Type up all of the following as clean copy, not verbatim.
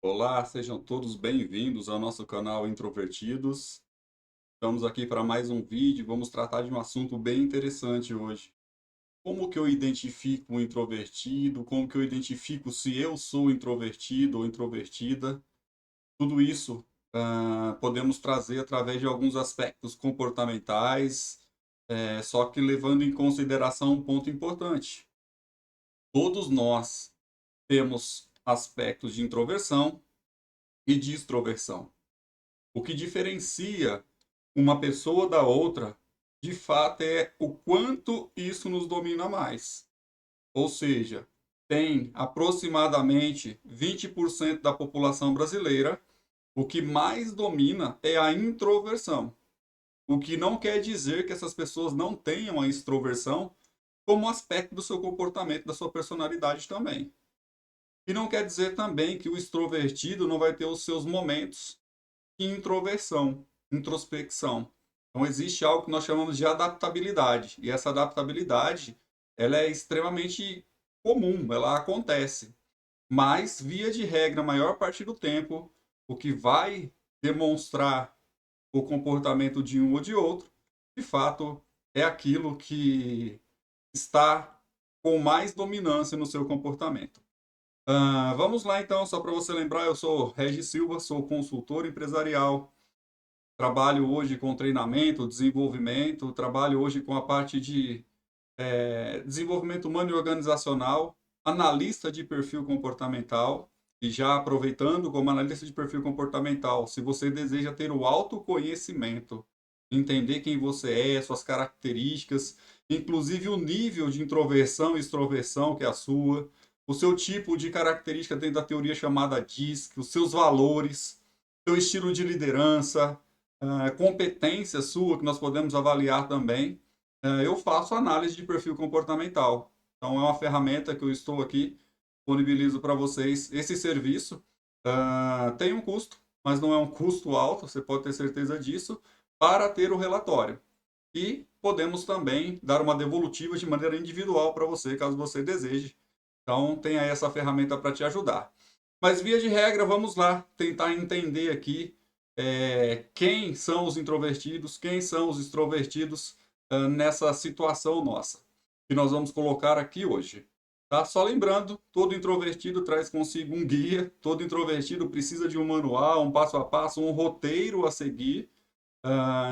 Olá, sejam todos bem-vindos ao nosso canal Introvertidos. Estamos aqui para mais um vídeo. Vamos tratar de um assunto bem interessante hoje. Como que eu identifico um introvertido? Como que eu identifico se eu sou introvertido ou introvertida? Tudo isso podemos trazer através de alguns aspectos comportamentais, só que levando em consideração um ponto importante. Todos nós temos aspectos de introversão e de extroversão. O que diferencia uma pessoa da outra, de fato, é o quanto isso nos domina mais. Ou seja, tem aproximadamente 20% da população brasileira, o que mais domina é a introversão. O que não quer dizer que essas pessoas não tenham a extroversão como aspecto do seu comportamento, da sua personalidade também. E não quer dizer também que o extrovertido não vai ter os seus momentos introversão, introspecção. Então existe algo que nós chamamos de adaptabilidade, e essa adaptabilidade, ela é extremamente comum, ela acontece. Mas via de regra, a maior parte do tempo, o que vai demonstrar o comportamento de um ou de outro, de fato, é aquilo que está com mais dominância no seu comportamento. Vamos lá então, só para você lembrar, eu sou Regis Silva, sou consultor empresarial. Trabalho hoje com treinamento, desenvolvimento, trabalho hoje com a parte de desenvolvimento humano e organizacional, analista de perfil comportamental, e já aproveitando como analista de perfil comportamental, se você deseja ter o autoconhecimento, entender quem você é, suas características, inclusive o nível de introversão e extroversão que é a sua, o seu tipo de característica dentro da teoria chamada DISC, os seus valores, seu estilo de liderança, competência sua que nós podemos avaliar também. Eu faço análise de perfil comportamental. Então, é uma ferramenta que eu estou aqui, disponibilizo para vocês esse serviço. Tem um custo, mas não é um custo alto, você pode ter certeza disso, para ter o relatório. E podemos também dar uma devolutiva de maneira individual para você, caso você deseje. Então, tem aí essa ferramenta para te ajudar. Mas, via de regra, vamos lá tentar entender aqui quem são os introvertidos, quem são os extrovertidos nessa situação nossa, que nós vamos colocar aqui hoje. Tá? Só lembrando, todo introvertido traz consigo um guia, todo introvertido precisa de um manual, um passo a passo, um roteiro a seguir.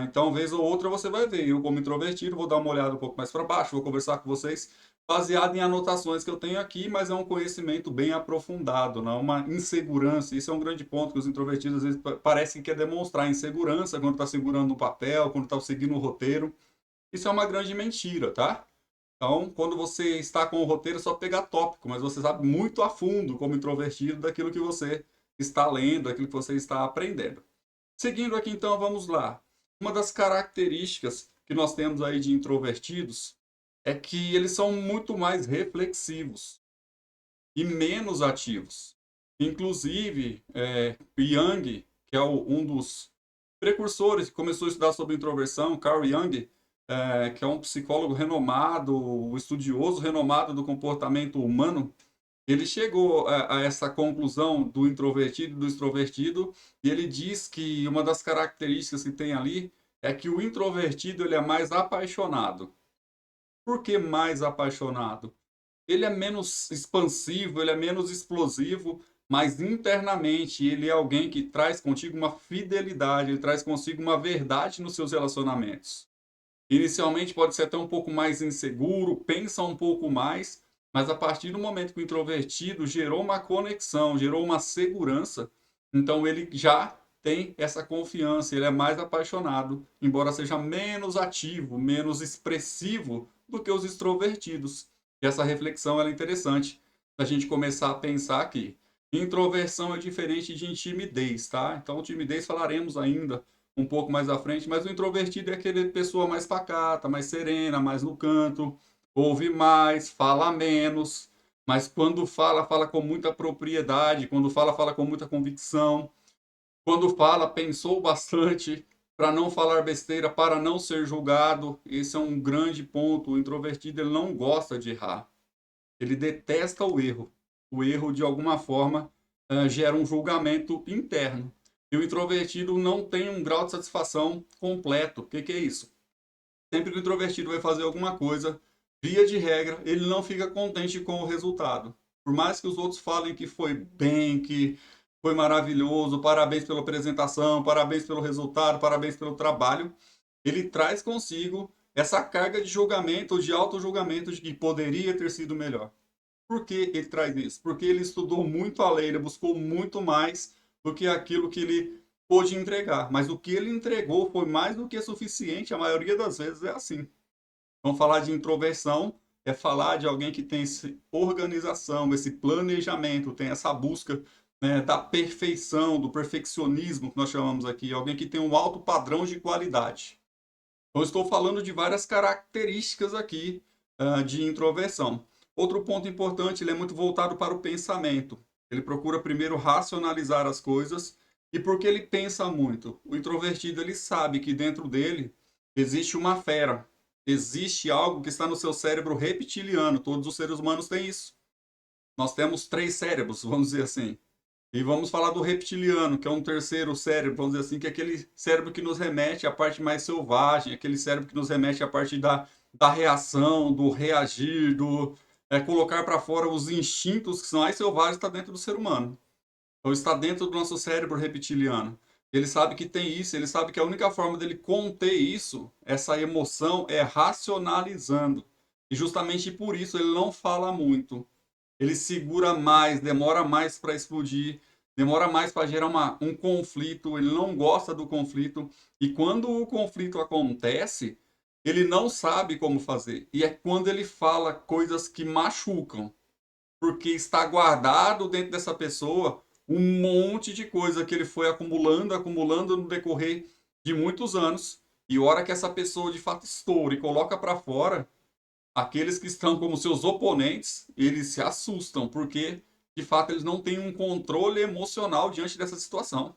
Então, vez ou outra, você vai ver. Eu, como introvertido, vou dar uma olhada um pouco mais para baixo, vou conversar com vocês baseado em anotações que eu tenho aqui, mas é um conhecimento bem aprofundado, não é uma insegurança. Isso é um grande ponto que os introvertidos às vezes parecem que quer demonstrar insegurança quando está segurando no papel, quando está seguindo o roteiro. Isso é uma grande mentira, tá? Então, quando você está com o roteiro, é só pegar tópico, mas você sabe muito a fundo, como introvertido, daquilo que você está lendo, daquilo que você está aprendendo. Seguindo aqui, então, vamos lá. Uma das características que nós temos aí de introvertidos é que eles são muito mais reflexivos e menos ativos. Inclusive, Jung, que é um dos precursores que começou a estudar sobre introversão, Carl Jung, que é um psicólogo renomado, estudioso renomado do comportamento humano, ele chegou a essa conclusão do introvertido e do extrovertido, e ele diz que uma das características que tem ali é que o introvertido ele é mais apaixonado. Por que mais apaixonado? Ele é menos expansivo, ele é menos explosivo, mas internamente ele é alguém que traz contigo uma fidelidade, ele traz consigo uma verdade nos seus relacionamentos. Inicialmente pode ser até um pouco mais inseguro, pensa um pouco mais, mas a partir do momento que o introvertido gerou uma conexão, gerou uma segurança, então ele já tem essa confiança, ele é mais apaixonado, embora seja menos ativo, menos expressivo do que os extrovertidos. E essa reflexão é interessante a gente começar a pensar aqui. Introversão é diferente de timidez, tá? Então, timidez falaremos ainda um pouco mais à frente, mas o introvertido é aquele pessoa mais pacata, mais serena, mais no canto, ouve mais, fala menos, mas quando fala, fala com muita propriedade, quando fala, fala com muita convicção, quando fala, pensou bastante para não falar besteira, para não ser julgado. Esse é um grande ponto. O introvertido ele não gosta de errar. Ele detesta o erro. O erro, de alguma forma, gera um julgamento interno. E o introvertido não tem um grau de satisfação completo. O que, que é isso? Sempre que o introvertido vai fazer alguma coisa, via de regra, ele não fica contente com o resultado. Por mais que os outros falem que foi bem, que foi maravilhoso, parabéns pela apresentação, parabéns pelo resultado, parabéns pelo trabalho, ele traz consigo essa carga de julgamento, de auto-julgamento de que poderia ter sido melhor. Por que ele traz isso? Porque ele estudou muito além, ele buscou muito mais do que aquilo que ele pôde entregar. Mas o que ele entregou foi mais do que suficiente, a maioria das vezes é assim. Vamos falar de introversão, é falar de alguém que tem essa organização, esse planejamento, tem essa busca, né, da perfeição, do perfeccionismo, que nós chamamos aqui, alguém que tem um alto padrão de qualidade. Então, estou falando de várias características aqui de introversão. Outro ponto importante, ele é muito voltado para o pensamento. Ele procura primeiro racionalizar as coisas. E porque ele pensa muito? O introvertido, ele sabe que dentro dele existe uma fera. Existe algo que está no seu cérebro reptiliano. Todos os seres humanos têm isso. Nós temos 3 cérebros, vamos dizer assim. E vamos falar do reptiliano, que é um terceiro cérebro, vamos dizer assim, que é aquele cérebro que nos remete à parte mais selvagem, aquele cérebro que nos remete à parte da reação, do reagir, do colocar para fora os instintos que são mais selvagens, está dentro do ser humano. Então está dentro do nosso cérebro reptiliano. Ele sabe que tem isso, ele sabe que a única forma dele conter isso, essa emoção, é racionalizando. E justamente por isso ele não fala muito. Ele segura mais, demora mais para explodir, demora mais para gerar um conflito, ele não gosta do conflito, e quando o conflito acontece, ele não sabe como fazer. E é quando ele fala coisas que machucam, porque está guardado dentro dessa pessoa um monte de coisa que ele foi acumulando, acumulando no decorrer de muitos anos, e a hora que essa pessoa de fato estoura e coloca para fora, aqueles que estão como seus oponentes, eles se assustam, porque de fato eles não têm um controle emocional diante dessa situação.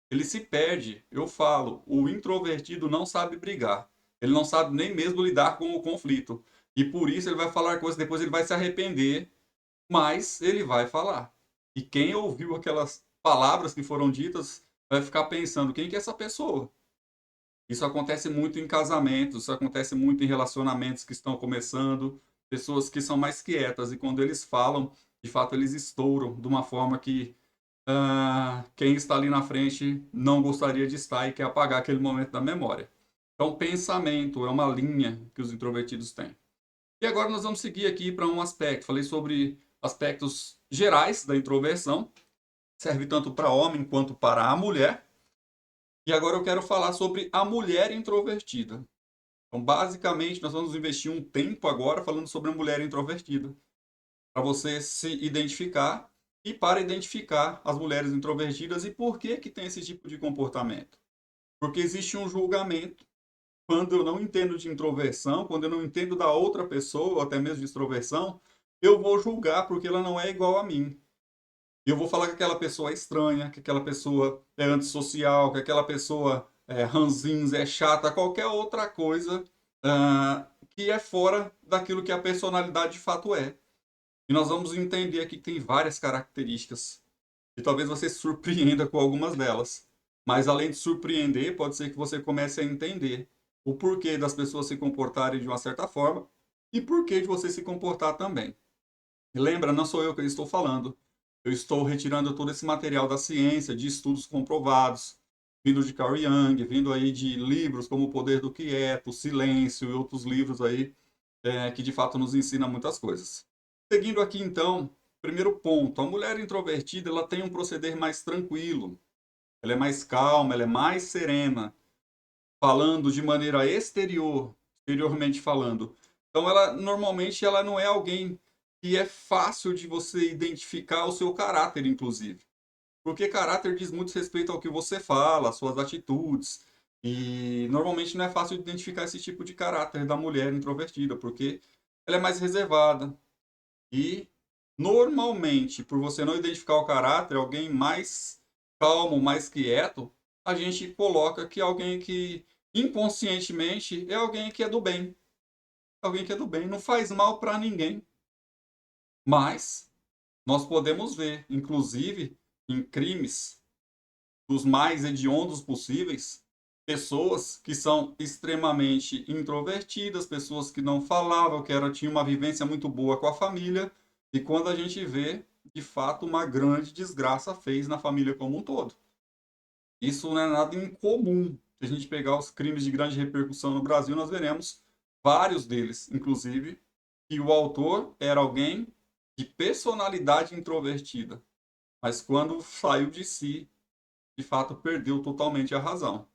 Ele se perde. Eu falo, o introvertido não sabe brigar. Ele não sabe nem mesmo lidar com o conflito. E por isso ele vai falar coisas, depois ele vai se arrepender, mas ele vai falar. E quem ouviu aquelas palavras que foram ditas vai ficar pensando, quem que é essa pessoa? Isso acontece muito em casamentos, isso acontece muito em relacionamentos que estão começando, pessoas que são mais quietas e quando eles falam, de fato eles estouram de uma forma que quem está ali na frente não gostaria de estar e quer apagar aquele momento da memória. Então, pensamento é uma linha que os introvertidos têm. E agora nós vamos seguir aqui para um aspecto. Falei sobre aspectos gerais da introversão, serve tanto para homem quanto para a mulher. E agora eu quero falar sobre a mulher introvertida. Então, basicamente, nós vamos investir um tempo agora falando sobre a mulher introvertida, para você se identificar e para identificar as mulheres introvertidas e por que que tem esse tipo de comportamento. Porque existe um julgamento quando eu não entendo de introversão, quando eu não entendo da outra pessoa, ou até mesmo de extroversão, eu vou julgar porque ela não é igual a mim. E eu vou falar que aquela pessoa é estranha, que aquela pessoa é antissocial, que aquela pessoa é ranzinza, é chata, qualquer outra coisa que é fora daquilo que a personalidade de fato é. E nós vamos entender aqui que tem várias características. E talvez você se surpreenda com algumas delas. Mas além de surpreender, pode ser que você comece a entender o porquê das pessoas se comportarem de uma certa forma e porquê de você se comportar também. E lembra, não sou eu que estou falando. Eu estou retirando todo esse material da ciência, de estudos comprovados, vindo de Carl Jung, vindo aí de livros como O Poder do Quieto, Silêncio e outros livros aí que de fato nos ensina muitas coisas. Seguindo aqui então, primeiro ponto, a mulher introvertida ela tem um proceder mais tranquilo, ela é mais calma, ela é mais serena, falando de maneira exteriormente falando. Então ela normalmente ela não é alguém que é fácil de você identificar o seu caráter, inclusive. Porque caráter diz muito respeito ao que você fala, às suas atitudes. E normalmente não é fácil de identificar esse tipo de caráter da mulher introvertida, porque ela é mais reservada. E normalmente, por você não identificar o caráter, alguém mais calmo, mais quieto, a gente coloca que alguém que inconscientemente é alguém que é do bem. Alguém que é do bem, não faz mal para ninguém. Mas nós podemos ver, inclusive, em crimes dos mais hediondos possíveis, pessoas que são extremamente introvertidas, pessoas que não falavam, tinham uma vivência muito boa com a família, e quando a gente vê, de fato, uma grande desgraça fez na família como um todo. Isso não é nada incomum. Se a gente pegar os crimes de grande repercussão no Brasil, nós veremos vários deles, inclusive, que o autor era alguém de personalidade introvertida, mas quando saiu de si, de fato perdeu totalmente a razão.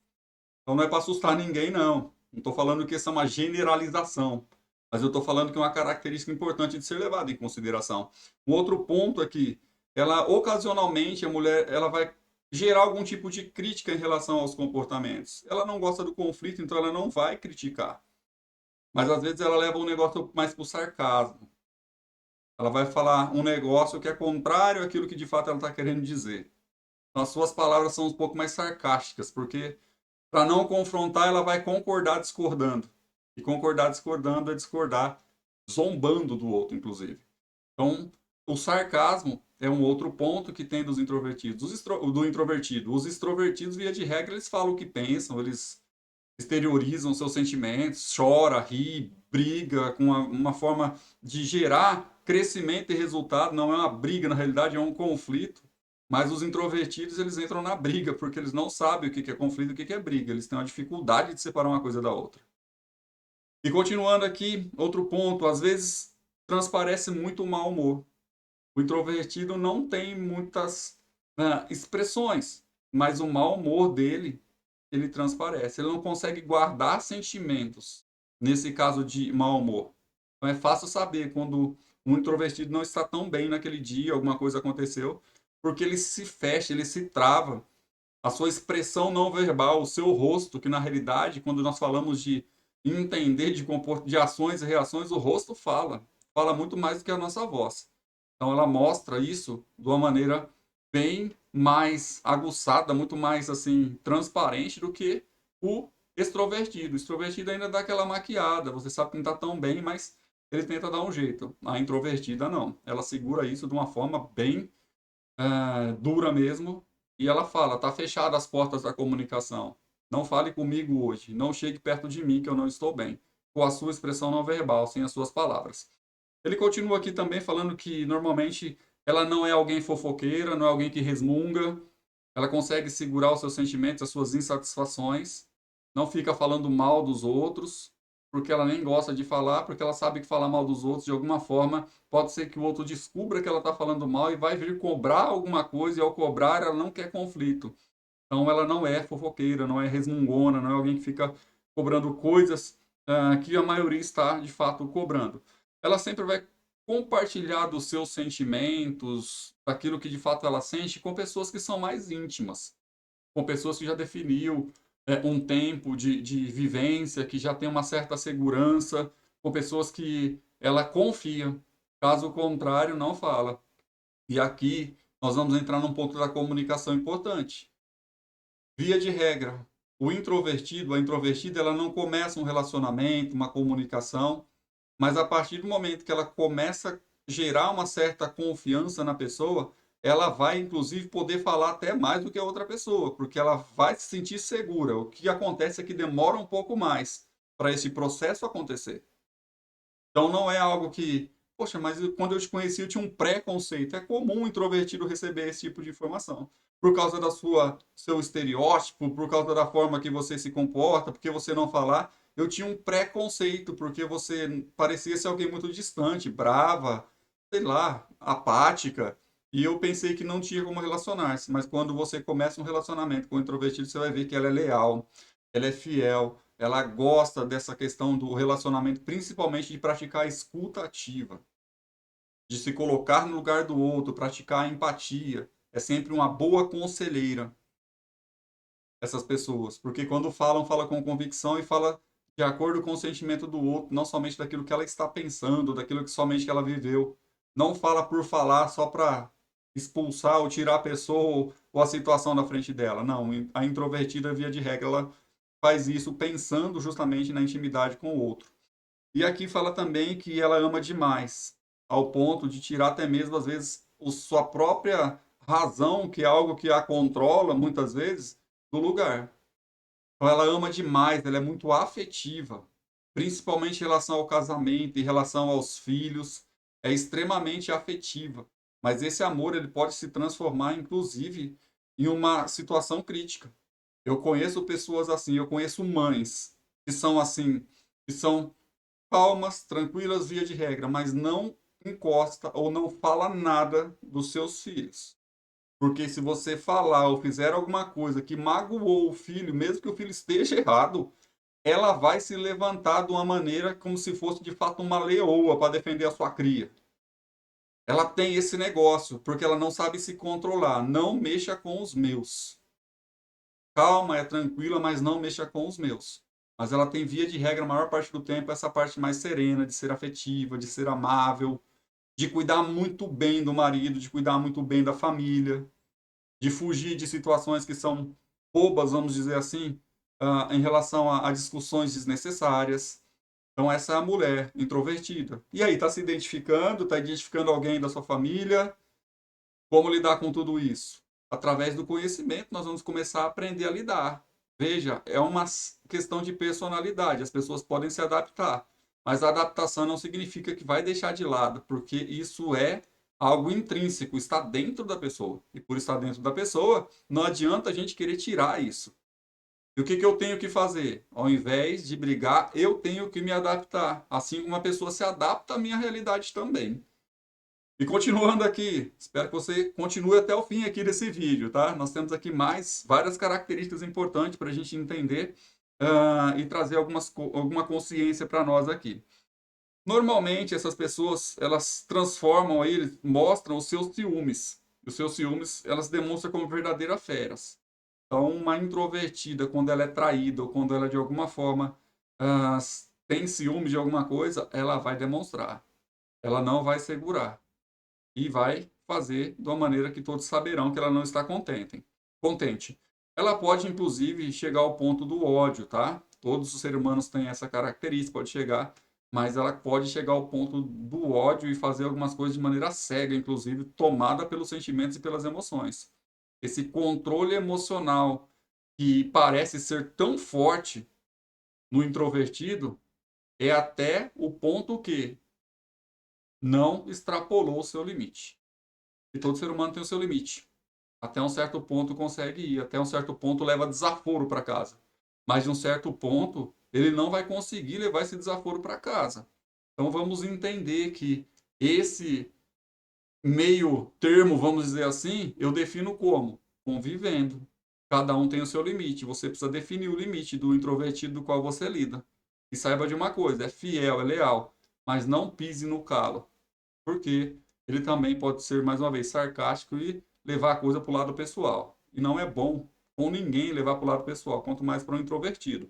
Então não é para assustar ninguém, não. Não estou falando que isso é uma generalização, mas eu estou falando que é uma característica importante de ser levada em consideração. Um outro ponto é que ela ocasionalmente a mulher ela vai gerar algum tipo de crítica em relação aos comportamentos. Ela não gosta do conflito, então ela não vai criticar. Mas às vezes ela leva um negócio mais para o sarcasmo. Ela vai falar um negócio que é contrário àquilo que de fato ela está querendo dizer. Então as suas palavras são um pouco mais sarcásticas, porque para não confrontar, ela vai concordar discordando. E concordar discordando é discordar zombando do outro, inclusive. Então, o sarcasmo é um outro ponto que tem dos introvertidos. Do introvertido. Os extrovertidos, via de regra, eles falam o que pensam, eles exteriorizam seus sentimentos, chora, ri, briga, com uma forma de gerar crescimento e resultado. Não é uma briga, na realidade é um conflito. Mas os introvertidos, eles entram na briga, porque eles não sabem o que é conflito e o que é briga. Eles têm uma dificuldade de separar uma coisa da outra. E continuando aqui, outro ponto, às vezes transparece muito o mau humor. O introvertido não tem muitas expressões, mas o mau humor dele, ele transparece. Ele não consegue guardar sentimentos, nesse caso de mau humor. Então é fácil saber quando um introvertido não está tão bem naquele dia, alguma coisa aconteceu, porque ele se fecha, ele se trava. A sua expressão não verbal, o seu rosto, que na realidade, quando nós falamos de entender de ações e reações, o rosto fala muito mais do que a nossa voz. Então ela mostra isso de uma maneira bem mais aguçada, muito mais assim transparente do que o extrovertido. O extrovertido ainda dá aquela maquiada, você sabe que não está tão bem, mas ele tenta dar um jeito. A introvertida não, ela segura isso de uma forma bem dura mesmo, e ela fala: tá fechada as portas da comunicação. Não fale comigo hoje, não chegue perto de mim que eu não estou bem. Com a sua expressão não verbal, sem as suas palavras. Ele continua aqui também falando que normalmente ela não é alguém fofoqueira, não é alguém que resmunga, ela consegue segurar os seus sentimentos, as suas insatisfações, não fica falando mal dos outros, porque ela nem gosta de falar, porque ela sabe que falar mal dos outros de alguma forma pode ser que o outro descubra que ela está falando mal e vai vir cobrar alguma coisa, e ao cobrar ela não quer conflito. Então ela não é fofoqueira, não é resmungona, não é alguém que fica cobrando coisas que a maioria está de fato cobrando. Ela sempre vai compartilhar dos seus sentimentos, daquilo que de fato ela sente, com pessoas que são mais íntimas, com pessoas que já definiu um tempo de vivência, que já tem uma certa segurança, com pessoas que ela confia. Caso contrário, não fala. E aqui nós vamos entrar num ponto da comunicação importante. Via de regra, o introvertido, a introvertida, ela não começa um relacionamento, uma comunicação, mas a partir do momento que ela começa a gerar uma certa confiança na pessoa, ela vai inclusive poder falar até mais do que a outra pessoa, porque ela vai se sentir segura. O que acontece é que demora um pouco mais para esse processo acontecer. Então não é algo que, poxa, mas quando eu te conheci eu tinha um preconceito. É comum um introvertido receber esse tipo de informação. Por causa da seu estereótipo, por causa da forma que você se comporta, porque você não falar, eu tinha um preconceito, porque você parecia ser alguém muito distante, brava, sei lá, apática. E eu pensei que não tinha como relacionar-se. Mas quando você começa um relacionamento com um introvertido, você vai ver que ela é leal, ela é fiel, ela gosta dessa questão do relacionamento, principalmente de praticar a escuta ativa, de se colocar no lugar do outro, praticar a empatia. É sempre uma boa conselheira, essas pessoas, porque quando falam, fala com convicção e fala de acordo com o sentimento do outro, não somente daquilo que ela está pensando, daquilo que somente que ela viveu. Não fala por falar só para expulsar ou tirar a pessoa ou a situação da frente dela. Não, a introvertida, via de regra, ela faz isso pensando justamente na intimidade com o outro. E aqui fala também que ela ama demais, ao ponto de tirar até mesmo, às vezes, sua própria razão, que é algo que a controla, muitas vezes, do lugar. Então, ela ama demais, ela é muito afetiva, principalmente em relação ao casamento, em relação aos filhos, é extremamente afetiva. Mas esse amor, ele pode se transformar, inclusive, em uma situação crítica. Eu conheço pessoas assim, eu conheço mães que são assim, que são calmas, tranquilas, via de regra, mas não encosta ou não fala nada dos seus filhos. Porque se você falar ou fizer alguma coisa que magoou o filho, mesmo que o filho esteja errado, ela vai se levantar de uma maneira como se fosse de fato uma leoa para defender a sua cria. Ela tem esse negócio, porque ela não sabe se controlar. Não mexa com os meus. Calma, é tranquila, mas não mexa com os meus. Mas ela tem, via de regra, a maior parte do tempo, essa parte mais serena, de ser afetiva, de ser amável, de cuidar muito bem do marido, de cuidar muito bem da família, de fugir de situações que são bobas, vamos dizer assim, em relação a discussões desnecessárias. Então, essa é a mulher introvertida. E aí, está se identificando? Está identificando alguém da sua família? Como lidar com tudo isso? Através do conhecimento, nós vamos começar a aprender a lidar. Veja, é uma questão de personalidade. As pessoas podem se adaptar, mas a adaptação não significa que vai deixar de lado, porque isso é algo intrínseco, está dentro da pessoa. E por estar dentro da pessoa, não adianta a gente querer tirar isso. E o que, que eu tenho que fazer? Ao invés de brigar, eu tenho que me adaptar. Assim como uma pessoa se adapta à minha realidade também. E continuando aqui, espero que você continue até o fim aqui desse vídeo, tá? Nós temos aqui mais várias características importantes para a gente entender e trazer alguma consciência para nós aqui. Normalmente, essas pessoas, elas transformam aí, eles mostram os seus ciúmes. Os seus ciúmes, elas demonstram como verdadeiras feras. Então, uma introvertida, quando ela é traída ou quando ela de alguma forma ah, tem ciúme de alguma coisa, ela vai demonstrar. Ela não vai segurar e vai fazer de uma maneira que todos saberão que ela não está contente. Ela pode, inclusive, chegar ao ponto do ódio, tá? Todos os seres humanos têm essa característica, pode chegar, mas ela pode chegar ao ponto do ódio e fazer algumas coisas de maneira cega, inclusive, tomada pelos sentimentos e pelas emoções. Esse controle emocional que parece ser tão forte no introvertido é até o ponto que não extrapolou o seu limite. E todo ser humano tem o seu limite. Até um certo ponto consegue ir, até um certo ponto leva desaforo para casa. Mas de um certo ponto, ele não vai conseguir levar esse desaforo para casa. Então vamos entender que esse meio termo, vamos dizer assim, eu defino como? Convivendo. Cada um tem o seu limite. Você precisa definir o limite do introvertido do qual você lida. E saiba de uma coisa, é fiel, é leal, mas não pise no calo. Porque ele também pode ser, mais uma vez, sarcástico e levar a coisa para o lado pessoal. E não é bom com ninguém levar para o lado pessoal, quanto mais para um introvertido.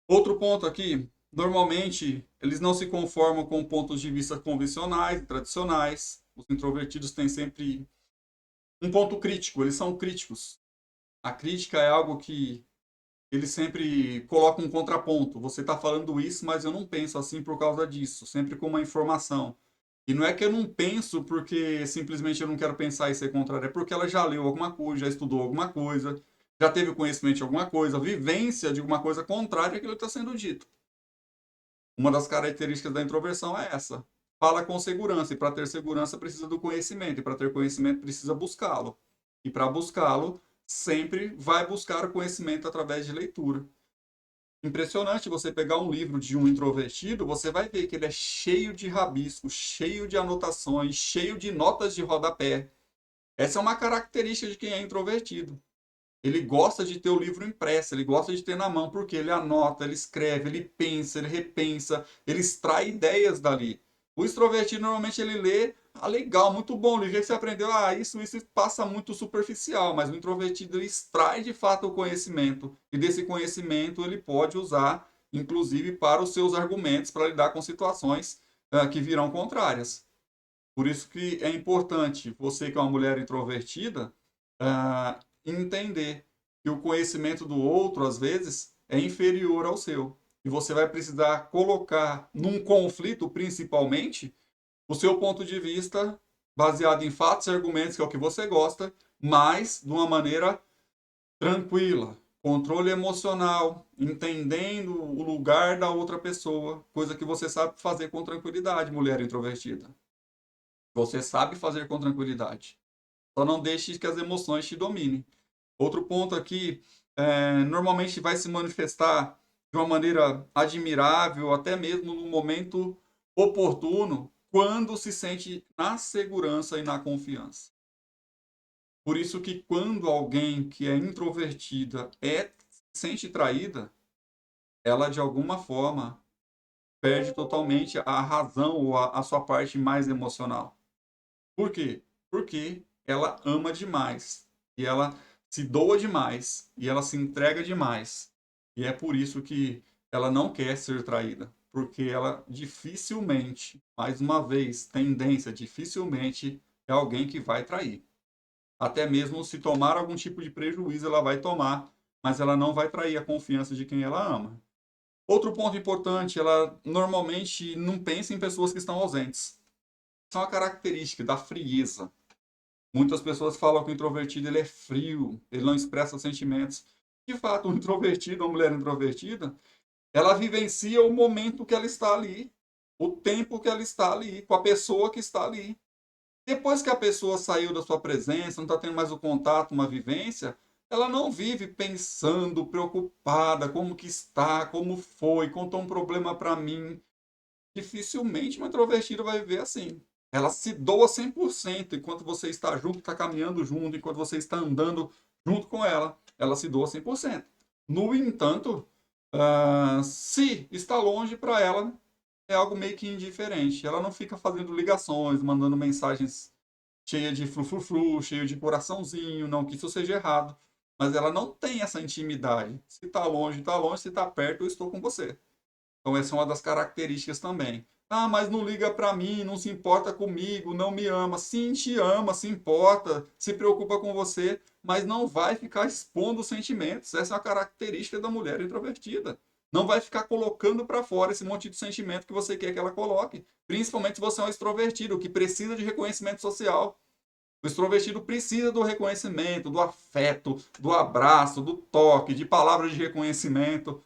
Outro ponto aqui, normalmente eles não se conformam com pontos de vista convencionais e tradicionais. Os introvertidos têm sempre um ponto crítico, eles são críticos. A crítica é algo que eles sempre colocam um contraponto. Você está falando isso, mas eu não penso assim por causa disso, sempre com uma informação. E não é que eu não penso porque simplesmente eu não quero pensar e ser contrário, é porque ela já leu alguma coisa, já estudou alguma coisa, já teve conhecimento de alguma coisa, vivência de alguma coisa contrária àquilo que está sendo dito. Uma das características da introversão é essa. Fala com segurança, e para ter segurança precisa do conhecimento, e para ter conhecimento precisa buscá-lo. E para buscá-lo, sempre vai buscar o conhecimento através de leitura. Impressionante você pegar um livro de um introvertido, você vai ver que ele é cheio de rabiscos, cheio de anotações, cheio de notas de rodapé. Essa é uma característica de quem é introvertido. Ele gosta de ter o livro impresso, ele gosta de ter na mão, porque ele anota, ele escreve, ele pensa, ele repensa, ele extrai ideias dali. O extrovertido normalmente ele lê, ah, legal, muito bom, o que você aprendeu? Ah, isso passa muito superficial, mas o introvertido ele extrai de fato o conhecimento, e desse conhecimento ele pode usar, inclusive, para os seus argumentos, para lidar com situações que virão contrárias. Por isso que é importante, você que é uma mulher introvertida, entender que o conhecimento do outro, às vezes, é inferior ao seu. E você vai precisar colocar num conflito, principalmente, o seu ponto de vista baseado em fatos e argumentos, que é o que você gosta, mas de uma maneira tranquila. Controle emocional, entendendo o lugar da outra pessoa, coisa que você sabe fazer com tranquilidade, mulher introvertida. Você sabe fazer com tranquilidade. Só não deixe que as emoções te dominem. Outro ponto aqui, normalmente vai se manifestar de uma maneira admirável, até mesmo no momento oportuno, quando se sente na segurança e na confiança. Por isso que quando alguém que é introvertida se sente traída, ela de alguma forma perde totalmente a razão ou a sua parte mais emocional. Por quê? Porque ela ama demais e ela se doa demais e ela se entrega demais. E é por isso que ela não quer ser traída, porque ela dificilmente, mais uma vez, tendência, dificilmente é alguém que vai trair. Até mesmo se tomar algum tipo de prejuízo, ela vai tomar, mas ela não vai trair a confiança de quem ela ama. Outro ponto importante, ela normalmente não pensa em pessoas que estão ausentes. Isso é uma característica da frieza. Muitas pessoas falam que o introvertido ele é frio, ele não expressa sentimentos. De fato, um introvertido, uma mulher introvertida, ela vivencia o momento que ela está ali, o tempo que ela está ali, com a pessoa que está ali. Depois que a pessoa saiu da sua presença, não está tendo mais o contato, uma vivência, ela não vive pensando, preocupada, como que está, como foi, contou um problema para mim. Dificilmente uma introvertida vai viver assim. Ela se doa 100% enquanto você está junto, está caminhando junto, enquanto você está andando junto com ela. Ela se doa 100%. No entanto, se está longe para ela, é algo meio que indiferente. Ela não fica fazendo ligações, mandando mensagens cheias de frufru, cheio de coraçãozinho, não que isso seja errado, mas ela não tem essa intimidade. Se está longe, está longe, se está perto, eu estou com você. Então essa é uma das características também. Ah, mas não liga para mim, não se importa comigo, não me ama. Sim, te ama, se importa, se preocupa com você, mas não vai ficar expondo sentimentos. Essa é a característica da mulher introvertida. Não vai ficar colocando para fora esse monte de sentimento que você quer que ela coloque. Principalmente se você é um extrovertido, que precisa de reconhecimento social. O extrovertido precisa do reconhecimento, do afeto, do abraço, do toque, de palavras de reconhecimento.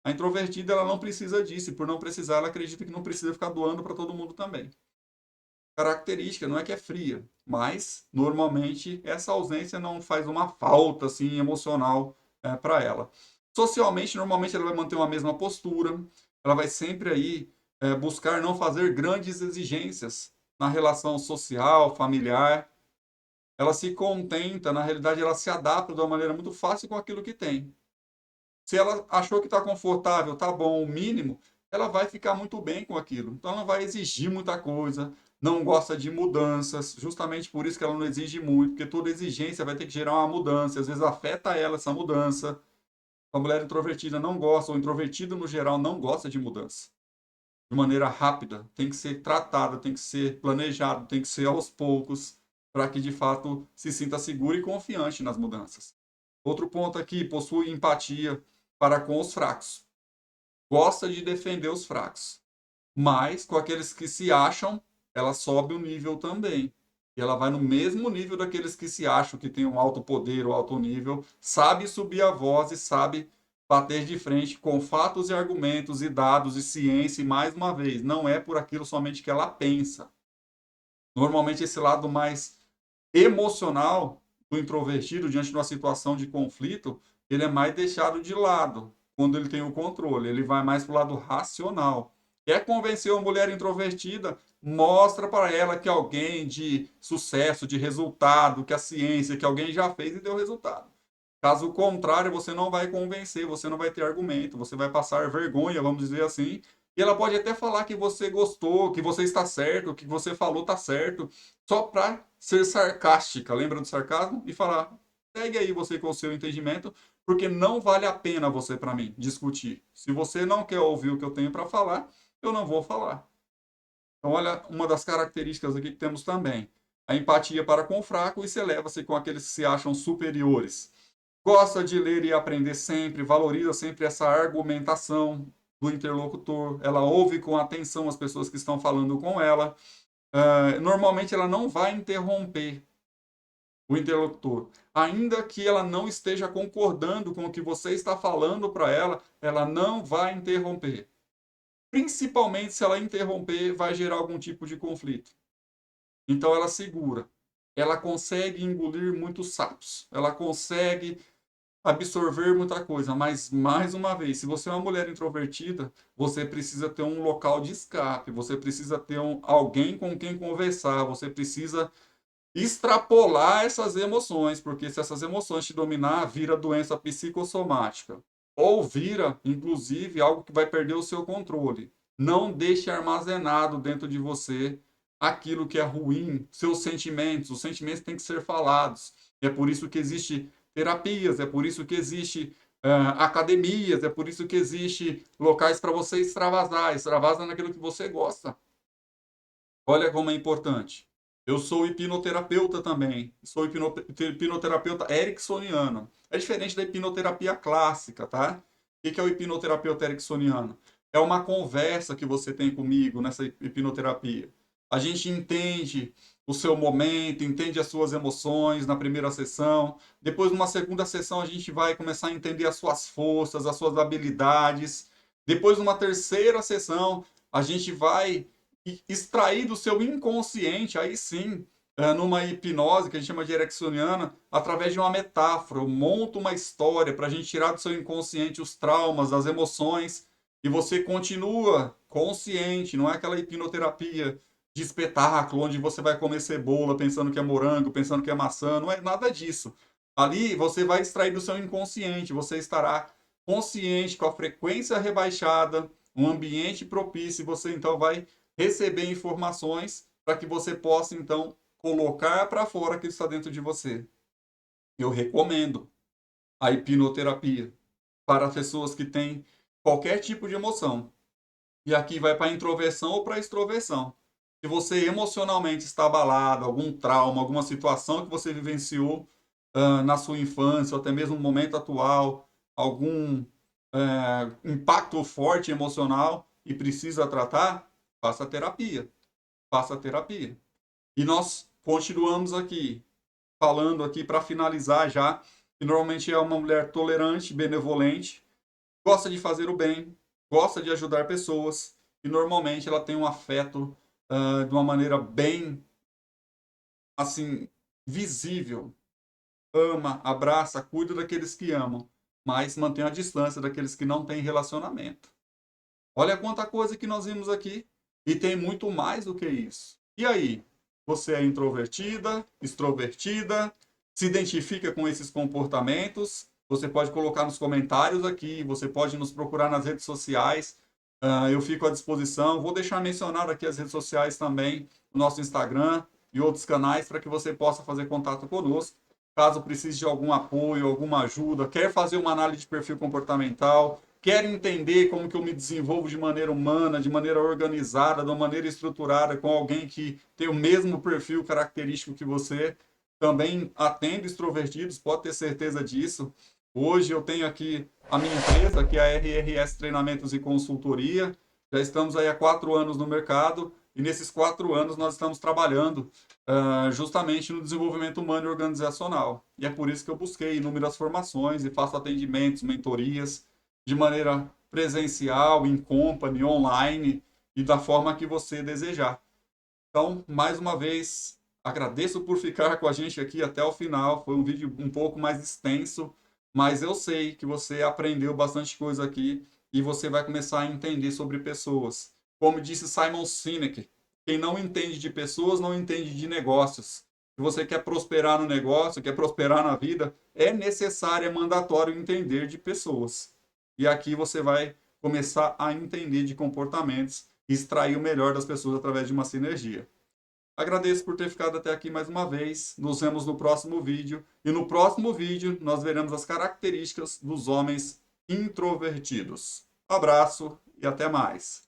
A introvertida ela não precisa disso, e por não precisar, ela acredita que não precisa ficar doando para todo mundo também. Característica, não é que é fria, mas normalmente essa ausência não faz uma falta assim emocional para ela. Socialmente, normalmente ela vai manter uma mesma postura, ela vai sempre aí buscar não fazer grandes exigências na relação social, familiar. Ela se contenta, na realidade, ela se adapta de uma maneira muito fácil com aquilo que tem. Se ela achou que está confortável, tá bom, o mínimo, ela vai ficar muito bem com aquilo. Então ela vai exigir muita coisa, não gosta de mudanças, justamente por isso que ela não exige muito, porque toda exigência vai ter que gerar uma mudança, às vezes afeta ela essa mudança. A mulher introvertida não gosta, ou introvertido no geral não gosta de mudança. De maneira rápida, tem que ser tratada, tem que ser planejado, tem que ser aos poucos, para que de fato se sinta seguro e confiante nas mudanças. Outro ponto aqui, possui empatia para com os fracos. Gosta de defender os fracos. Mas com aqueles que se acham, ela sobe o nível também. E ela vai no mesmo nível daqueles que se acham que tem um alto poder ou alto nível, sabe subir a voz e sabe bater de frente com fatos e argumentos e dados e ciência, e mais uma vez, não é por aquilo somente que ela pensa. Normalmente esse lado mais emocional do introvertido diante de uma situação de conflito, ele é mais deixado de lado quando ele tem o controle. Ele vai mais para o lado racional. Quer convencer uma mulher introvertida? Mostra para ela que alguém de sucesso, de resultado, que a ciência, que alguém já fez e deu resultado. Caso contrário, você não vai convencer, você não vai ter argumento, você vai passar vergonha, vamos dizer assim. E ela pode até falar que você gostou, que você está certo, que você falou está certo, só para ser sarcástica. Lembra do sarcasmo? E falar: segue aí você com o seu entendimento, porque não vale a pena você para mim discutir. Se você não quer ouvir o que eu tenho para falar, eu não vou falar. Então, olha, uma das características aqui que temos também: a empatia para com o fraco e se eleva-se com aqueles que se acham superiores. Gosta de ler e aprender sempre, valoriza sempre essa argumentação do interlocutor, ela ouve com atenção as pessoas que estão falando com ela, normalmente ela não vai interromper o interlocutor. Ainda que ela não esteja concordando com o que você está falando para ela não vai interromper. Principalmente se ela interromper, vai gerar algum tipo de conflito. Então ela segura. Ela consegue engolir muitos sapos. Ela consegue absorver muita coisa, mas mais uma vez, se você é uma mulher introvertida, você precisa ter um local de escape, você precisa ter alguém com quem conversar, você precisa extrapolar essas emoções, porque se essas emoções te dominar, vira doença psicossomática. Ou vira, inclusive, algo que vai perder o seu controle. Não deixe armazenado dentro de você aquilo que é ruim, seus sentimentos. Os sentimentos têm que ser falados. É por isso que existe terapias, é por isso que existe academias, é por isso que existe locais para você extravasar. Extravasa naquilo que você gosta. Olha como é importante. Eu sou hipnoterapeuta também. Sou hipnoterapeuta ericksoniano. É diferente da hipnoterapia clássica, tá? O que é o hipnoterapeuta ericksoniano? É uma conversa que você tem comigo nessa hipnoterapia. A gente entende o seu momento, entende as suas emoções na primeira sessão. Depois, numa segunda sessão, a gente vai começar a entender as suas forças, as suas habilidades. Depois, numa terceira sessão, a gente vai extrair do seu inconsciente, aí sim, numa hipnose que a gente chama de ericksoniana, através de uma metáfora. Eu monto uma história para a gente tirar do seu inconsciente os traumas, as emoções, e você continua consciente, não é aquela hipnoterapia de espetáculo, onde você vai comer cebola pensando que é morango, pensando que é maçã, não é nada disso. Ali você vai extrair do seu inconsciente, você estará consciente com a frequência rebaixada, um ambiente propício, e você então vai receber informações para que você possa então colocar para fora aquilo que está dentro de você. Eu recomendo a hipnoterapia para pessoas que têm qualquer tipo de emoção. E aqui vai para a introversão ou para a extroversão. Se você emocionalmente está abalado, algum trauma, alguma situação que você vivenciou na sua infância, ou até mesmo no momento atual, algum impacto forte emocional e precisa tratar, faça terapia. Faça terapia. E nós continuamos aqui, falando aqui para finalizar já, que normalmente é uma mulher tolerante, benevolente, gosta de fazer o bem, gosta de ajudar pessoas, e normalmente ela tem um afeto de uma maneira bem, assim, visível. Ama, abraça, cuida daqueles que amam, mas mantém a distância daqueles que não têm relacionamento. Olha quanta coisa que nós vimos aqui. E tem muito mais do que isso. E aí? Você é introvertida, extrovertida, se identifica com esses comportamentos? Você pode colocar nos comentários aqui, você pode nos procurar nas redes sociais. Eu fico à disposição. Vou deixar mencionado aqui as redes sociais também, o nosso Instagram e outros canais para que você possa fazer contato conosco. Caso precise de algum apoio, alguma ajuda, quer fazer uma análise de perfil comportamental, quer entender como que eu me desenvolvo de maneira humana, de maneira organizada, de uma maneira estruturada, com alguém que tem o mesmo perfil característico que você, também atendo extrovertidos, pode ter certeza disso. Hoje eu tenho aqui a minha empresa, que é a RRS Treinamentos e Consultoria. Já estamos aí há 4 anos no mercado e nesses 4 anos nós estamos trabalhando justamente no desenvolvimento humano e organizacional. E é por isso que eu busquei inúmeras formações e faço atendimentos, mentorias, de maneira presencial, em company, online e da forma que você desejar. Então, mais uma vez, agradeço por ficar com a gente aqui até o final. Foi um vídeo um pouco mais extenso, mas eu sei que você aprendeu bastante coisa aqui e você vai começar a entender sobre pessoas. Como disse Simon Sinek, quem não entende de pessoas não entende de negócios. Se você quer prosperar no negócio, quer prosperar na vida, é necessário, é mandatório entender de pessoas. E aqui você vai começar a entender de comportamentos e extrair o melhor das pessoas através de uma sinergia. Agradeço por ter ficado até aqui mais uma vez. Nos vemos no próximo vídeo. E no próximo vídeo nós veremos as características dos homens introvertidos. Abraço e até mais.